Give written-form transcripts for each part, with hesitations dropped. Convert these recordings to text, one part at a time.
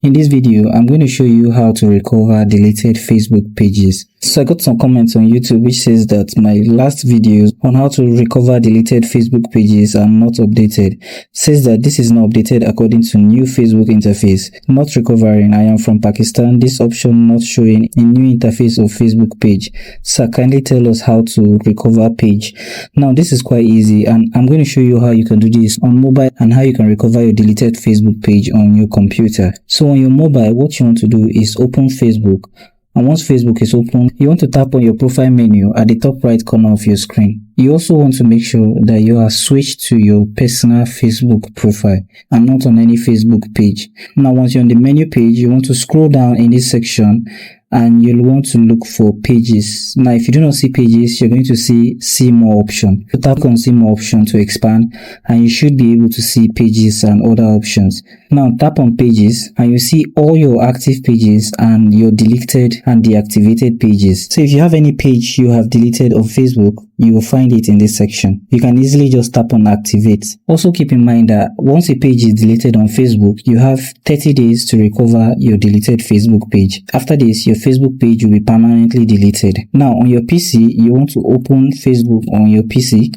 In this video, I'm going to show you how to recover deleted Facebook pages. So I got some comments on YouTube which says that my last videos on how to recover deleted Facebook pages are not updated. Says that this is not updated according to new Facebook interface. Not recovering. I am from Pakistan. This option not showing in new interface of Facebook page. So kindly tell us how to recover page. Now this is quite easy and I'm going to show you how you can do this on mobile and how you can recover your deleted Facebook page on your computer. So on your mobile, what you want to do is open Facebook. And once Facebook is open, you want to tap on your profile menu at the top right corner of your screen. You also want to make sure that you are switched to your personal Facebook profile and not on any Facebook page. Now once you're on the menu page, you want to scroll down in this section and you'll want to look for pages. Now if you do not see pages, you're going to see more option. You tap on see more option to expand and you should be able to see pages and other options. Now tap on pages and you see all your active pages and your deleted and deactivated pages. So if you have any page you have deleted on Facebook, you will find it in this section. You can easily just tap on activate. Also keep in mind that once a page is deleted on Facebook, you have 30 days to recover your deleted Facebook page. After this, your Facebook page will be permanently deleted. Now on your PC, you want to open Facebook on your PC.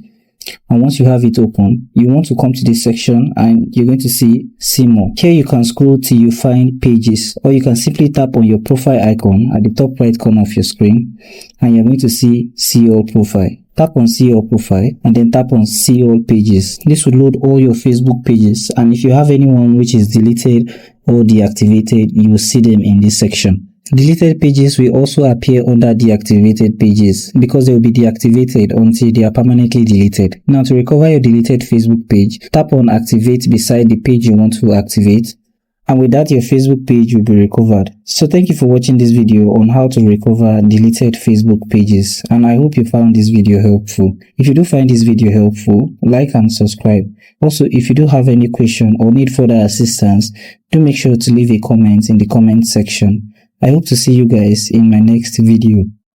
And once you have it open, you want to come to this section and you're going to see more. Here you can scroll till you find pages, or you can simply tap on your profile icon at the top right corner of your screen and you're going to see all profile. Tap on see all profile and then tap on see all pages. This will load all your Facebook pages, and if you have anyone which is deleted or deactivated, you will see them in this section. Deleted pages will also appear under deactivated pages because they will be deactivated until they are permanently deleted. Now to recover your deleted Facebook page, tap on activate beside the page you want to activate, and with that your Facebook page will be recovered. So thank you for watching this video on how to recover deleted Facebook pages, and I hope you found this video helpful. If you do find this video helpful, like and subscribe. Also, if you do have any question or need further assistance, do make sure to leave a comment in the comment section. I hope to see you guys in my next video.